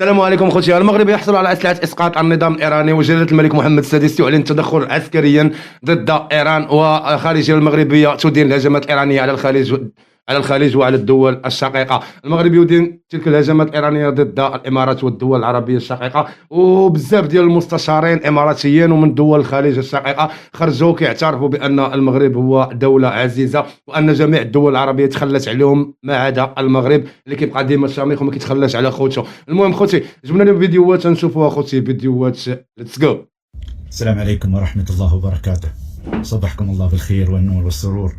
السلام عليكم خوتي. المغرب يحصل على أسلحة إسقاط النظام الإيراني، وجلالة الملك محمد السادس تعلن التدخل عسكريا ضد إيران، وخارجية المغربية تدين الهجمات الإيرانية على الخليج وعلى الدول الشقيقة. المغرب يدين تلك الهجمات الإيرانية ضد الإمارات والدول العربية الشقيقة، وبزاف ديال المستشارين إماراتيين ومن دول الخليج الشقيقة خرجوا كيعترفوا بأن المغرب هو دولة عزيزة، وأن جميع الدول العربية تخلت عليهم ما عدا المغرب اللي كيبقى ديما شامخ وما كيتخلاش على خوتو. المهم خوتي، جبنا لهم فيديوهات نشوفوها خوتي، فيديوهات ليتس جو. السلام عليكم ورحمة الله وبركاته. صبحكم الله بالخير والنور والسرور.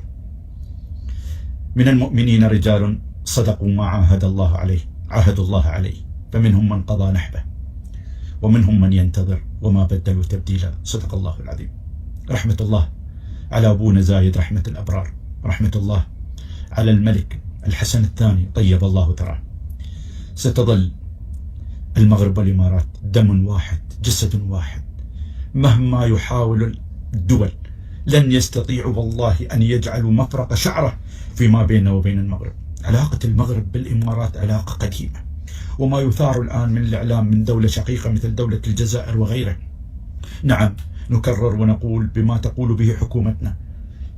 من المؤمنين رجال صدقوا ما عاهدوا الله عليه فمنهم من قضى نحبه ومنهم من ينتظر وما بدلوا تبديلا. صدق الله العظيم. رحمة الله على أبونا زايد رحمة الأبرار، رحمة الله على الملك الحسن الثاني طيب الله ثراه. ستظل المغرب والإمارات دم واحد جسد واحد، مهما يحاول الدول لن يستطيعوا والله أن يجعلوا مفرق شعرة فيما بيننا وبين المغرب. علاقة المغرب بالإمارات علاقة قديمة، وما يثار الآن من الإعلام من دولة شقيقة مثل دولة الجزائر وغيرها. نعم، نكرر ونقول بما تقول به حكومتنا: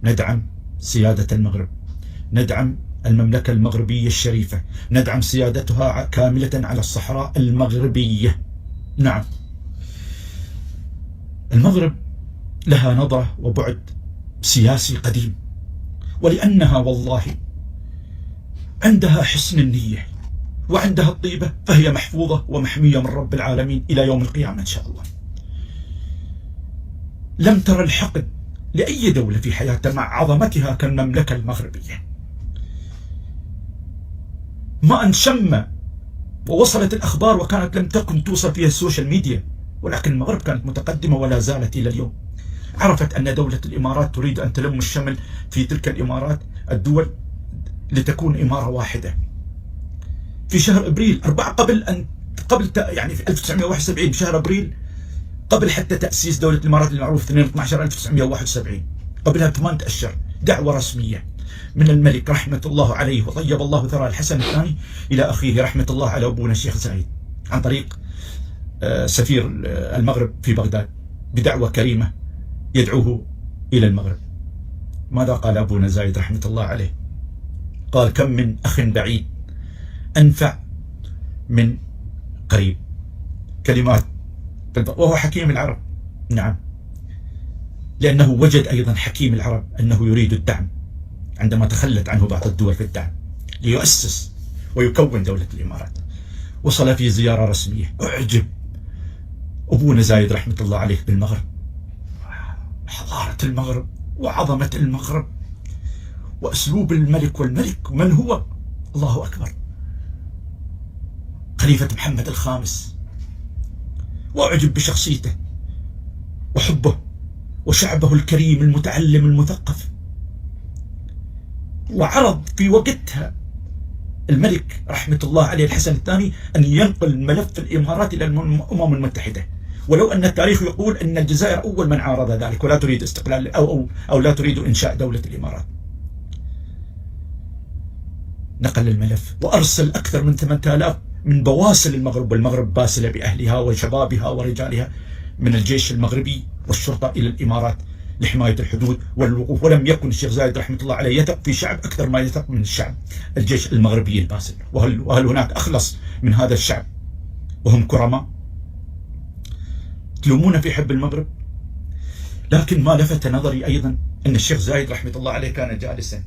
ندعم سيادة المغرب، ندعم المملكة المغربية الشريفة، ندعم سيادتها كاملة على الصحراء المغربية. نعم، المغرب لها نظرة وبعد سياسي قديم، ولأنها والله عندها حسن النية وعندها الطيبة فهي محفوظة ومحمية من رب العالمين إلى يوم القيامة إن شاء الله. لم ترى الحقد لأي دولة في حياتها مع عظمتها كالمملكة المغربية. ما أن شم ووصلت الأخبار وكانت لم تكن توصل فيها السوشيال ميديا، ولكن المغرب كانت متقدمة ولا زالت إلى اليوم. عرفت أن دولة الإمارات تريد أن تلم الشمل في تلك الإمارات الدول لتكون إمارة واحدة. في شهر أبريل يعني في 1971 بشهر أبريل، قبل حتى تأسيس دولة الإمارات المعروف 2/12/1971، قبلها 8 أشهر، دعوة رسمية من الملك رحمة الله عليه وطيب الله ثراه الحسن الثاني إلى أخيه رحمة الله على أبونا الشيخ زايد، عن طريق سفير المغرب في بغداد، بدعوة كريمة يدعوه إلى المغرب. ماذا قال أبونا زايد رحمة الله عليه؟ قال: كم من أخ بعيد أنفع من قريب. كلمات، وهو حكيم العرب. نعم، لأنه وجد أيضا حكيم العرب أنه يريد الدعم عندما تخلت عنه بعض الدول في الدعم ليؤسس ويكون دولة الإمارات. وصل في زيارة رسمية، أعجب أبونا زايد رحمة الله عليه بالمغرب، حضارة المغرب وعظمة المغرب وأسلوب الملك. والملك من هو؟ الله أكبر، خليفة محمد الخامس. وأعجب بشخصيته وحبه وشعبه الكريم المتعلم المثقف. وعرض في وقتها الملك رحمة الله عليه الحسن الثاني أن ينقل ملف الإمارات إلى الأمم المتحدة، ولو أن التاريخ يقول أن الجزائر أول من عارض ذلك ولا تريد استقلال أو لا تريد إنشاء دولة الإمارات. نقل الملف وأرسل أكثر من 8000 من بواسل المغرب، والمغرب باسلة بأهلها وشبابها ورجالها، من الجيش المغربي والشرطة إلى الإمارات لحماية الحدود والوقوف. ولم يكن الشيخ زايد رحمة الله عليه يثق في شعب أكثر ما يثق من الشعب الجيش المغربي الباسل. وهل هناك أخلص من هذا الشعب وهم كرماء؟ تلومون في حب المغرب، لكن ما لفت نظري أيضا أن الشيخ زايد رحمة الله عليه كان جالسا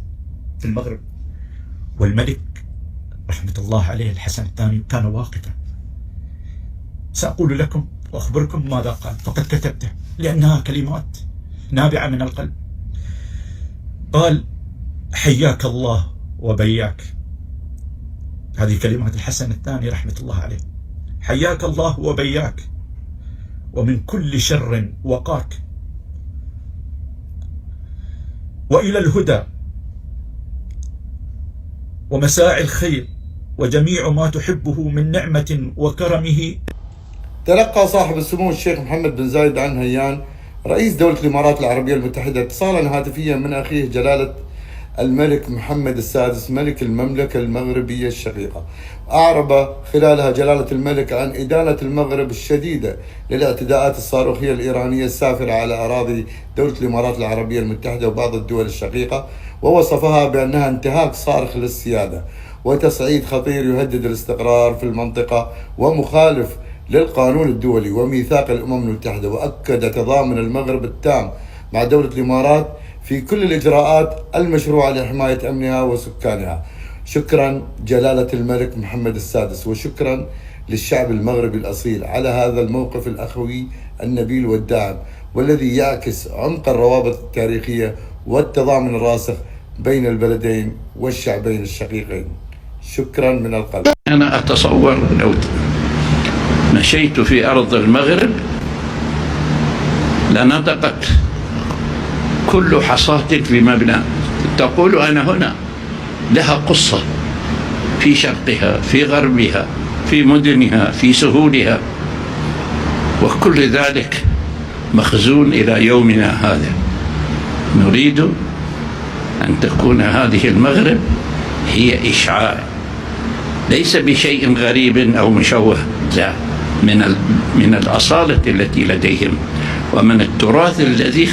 في المغرب، والملك رحمة الله عليه الحسن الثاني كان واقفا. سأقول لكم وأخبركم ماذا قال، فقد كتبته لأنها كلمات نابعة من القلب. قال: حياك الله وبياك. هذه كلمات الحسن الثاني رحمة الله عليه. حياك الله وبياك، ومن كل شر وقاك، وإلى الهدى ومساعي الخير وجميع ما تحبه من نعمة وكرمه. تلقى صاحب السمو الشيخ محمد بن زايد آل نهيان رئيس دولة الإمارات العربية المتحدة اتصالا هاتفيا من أخيه جلالة الملك محمد السادس ملك المملكة المغربية الشقيقة. أعرب خلالها جلالة الملك عن إدانة المغرب الشديدة للاعتداءات الصاروخية الإيرانية السافرة على أراضي دولة الإمارات العربية المتحدة وبعض الدول الشقيقة، ووصفها بأنها انتهاك صارخ للسيادة وتصعيد خطير يهدد الاستقرار في المنطقة ومخالف للقانون الدولي وميثاق الأمم المتحدة. وأكد تضامن المغرب التام مع دولة الإمارات في كل الإجراءات المشروعة لحماية أمنها وسكانها. شكرا جلالة الملك محمد السادس، وشكرا للشعب المغربي الأصيل على هذا الموقف الأخوي النبيل والداعم، والذي يعكس عمق الروابط التاريخية والتضامن الراسخ بين البلدين والشعبين الشقيقين. شكرا من القلب. أنا أتصور لو مشيت في أرض المغرب لنطقت كل حصاة في مبنى تقول أنا هنا، لها قصة في شرقها، في غربها، في مدنها، في سهولها، وكل ذلك مخزون إلى يومنا هذا. نريد أن تكون هذه المغرب هي إشعاع، ليس بشيء غريب أو مشوه، لا، من الأصالة التي لديهم ومن التراث الذي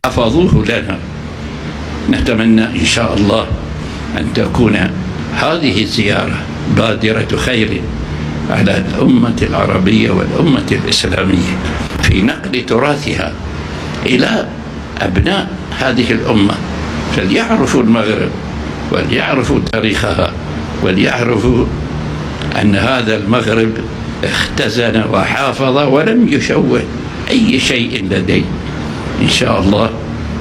حفظوه لنا. نتمنى إن شاء الله أن تكون هذه الزيارة بادرة خير على الأمة العربية والأمة الإسلامية في نقل تراثها إلى أبناء هذه الأمة، فليعرفوا المغرب وليعرفوا تاريخها وليعرفوا أن هذا المغرب اختزن وحافظ ولم يشوه أي شيء لديه. إن شاء الله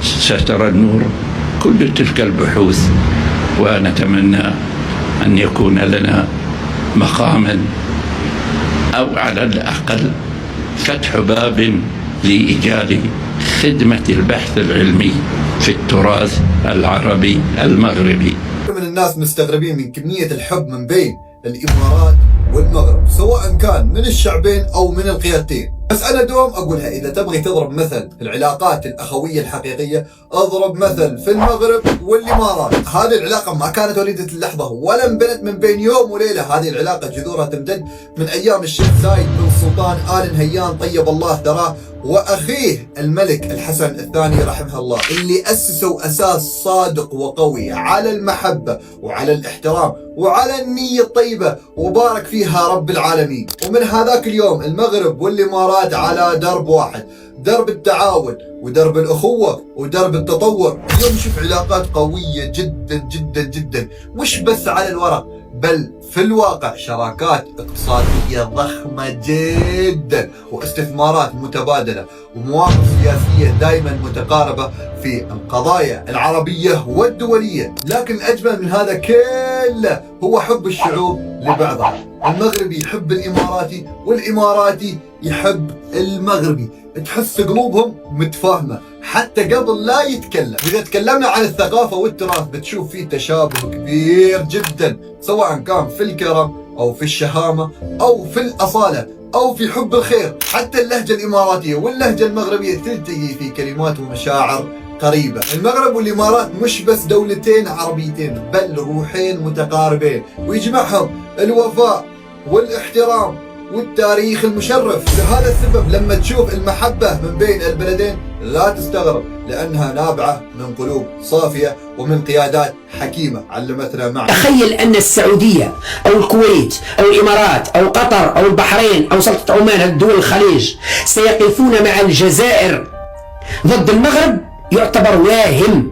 سترى النور كل تلك البحوث، ونتمنى أن يكون لنا مقاما أو على الأقل فتح باب لإيجاد خدمة البحث العلمي في التراث العربي المغربي. من الناس مستغربين من كمية الحب من بين الإمارات والمغرب، سواء كان من الشعبين أو من القيادتين. بس أنا دوم أقولها، إذا تبغي تضرب مثل في العلاقات الأخوية الحقيقية، أضرب مثل في المغرب والإمارات. هذه العلاقة ما كانت وليدة اللحظة ولا انبنت من بين يوم وليلة. هذه العلاقة جذورها تمتد من أيام الشيخ زايد بن سلطان آل نهيان طيب الله ثراه وأخيه الملك الحسن الثاني رحمه الله، اللي أسسوا أساس صادق وقوي على المحبة وعلى الاحترام وعلى النية الطيبة، وبارك فيها رب العالمين. ومن هذاك اليوم المغرب والإمارات على درب واحد، درب التعاون ودرب الأخوة ودرب التطور. اليوم نشوف علاقات قوية جدا جدا جدا، مش بس على الورق بل في الواقع شراكات اقتصادية ضخمة جدا واستثمارات متبادلة ومواقف سياسية دائما متقاربة في القضايا العربية والدولية. لكن الأجمل من هذا كله هو حب الشعوب لبعضها. المغربي يحب الإماراتي والإماراتي يحب المغربي، تحس قلوبهم متفاهمة حتى قبل لا يتكلم. إذا تكلمنا عن الثقافة والتراث بتشوف فيه تشابه كبير جدا، سواء كان في الكرم أو في الشهامة أو في الأصالة أو في حب الخير. حتى اللهجة الإماراتية واللهجة المغربية تلتقي في كلمات ومشاعر قريبة. المغرب والإمارات مش بس دولتين عربيتين بل روحين متقاربين، ويجمعهم الوفاء والاحترام والتاريخ المشرف. لهذا السبب لما تشوف المحبة من بين البلدين لا تستغرب، لأنها نابعة من قلوب صافية ومن قيادات حكيمة علمتنا معا. تخيل أن السعودية أو الكويت أو الإمارات أو قطر أو البحرين أو سلطنة عمان، الدول الخليج، سيقفون مع الجزائر ضد المغرب، يعتبر واهم.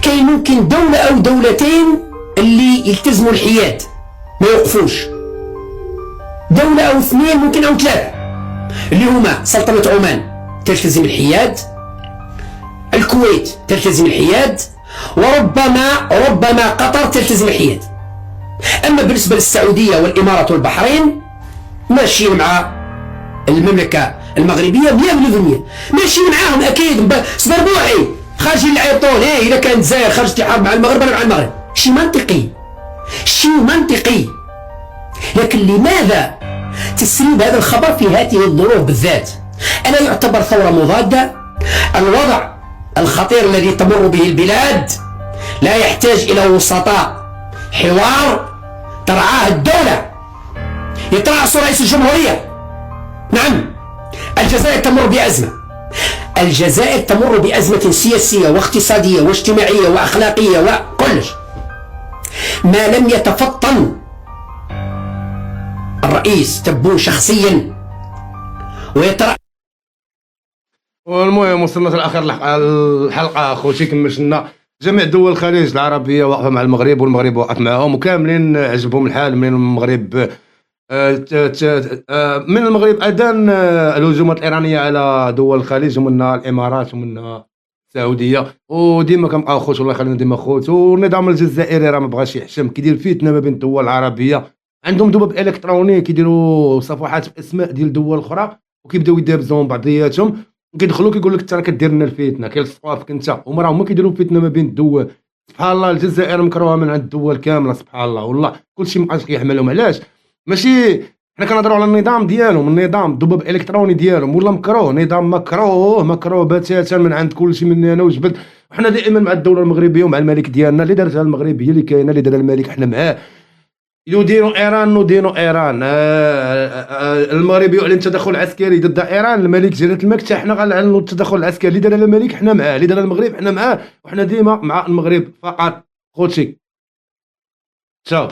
كي ممكن دولة أو دولتين اللي يلتزموا الحياد ما يوقفوش، دولة أو اثنين ممكن أو ثلاثة اللي هما سلطنة عمان تلتزم الحياد، الكويت تلتزم الحياد، وربما قطر تلتزم الحياد. أما بالنسبة للسعودية والإمارات والبحرين ماشيين مع المملكة المغربية 100%، ماشيين معاهم أكيد. صدر بوحي خارجين يعيطون إذا كان الجزائر خرجت حرب مع المغرب أنا مع المغرب، شيء منطقي. لكن لماذا تسريب هذا الخبر في هذه الظروف بالذات؟ ألا يعتبر ثورة مضادة؟ الوضع الخطير الذي تمر به البلاد لا يحتاج إلى وسطاء، حوار ترعاه الدولة، يترأس رئيس الجمهورية. نعم، الجزائر تمر بأزمة، الجزائر تمر بأزمة سياسية واقتصادية واجتماعية وأخلاقية وكلش. ما لم يتفطن الرئيس تبون شخصيا ويترأس. والمهم وصلنا في الاخر الحلقه اخوتي، كملنا جميع دول الخليج العربيه واقفه مع المغرب والمغرب واقف معاهم، وكاملين عجبهم الحال من المغرب. من المغرب اذان الهجومات الايرانيه على دول الخليج، ومنها الامارات ومنها السعوديه، وديما كنبقاو خوت، والله يخلينا ديما خوت. والنظام الجزائري راه ما بغاش يحشم، كيدير فتنه ما بين الدول العربيه، عندهم دباب الكتروني كيديروا صفحات باسماء ديال دول اخرى وكيبداو يدابزون بعضياتهم، كيدخلوا كيقول لك انت كدير لنا الفتنه، كيلصقوها فيك انت، هما راهم كيديروا فتنه ما بين الدول. سبحان الله، الجزائر مكروهه من عند الدول كامله، سبحان الله، والله كلشي مابقاش كيحملهم. علاش؟ ماشي حنا كنهضروا على النظام ديالهم، النظام الدباب الالكتروني ديالهم ولا مكروه، نظام مكروه بتاتا من عند كلشي مني انا وجبد. وحنا دائما مع الدوله المغربيه ومع الملك ديالنا، اللي دارتها المغرب هي اللي كاينه، اللي دار الملك حنا معاه. يديروا ايران المغرب يعلن تدخل عسكري ضد ايران، الملك جلاله الملك حتى حنا غنعلنوا التدخل العسكري. اللي دار الملك حنا معاه، اللي دار المغرب حنا معاه، وحنا ديما مع المغرب فقط خوتي. تشاو.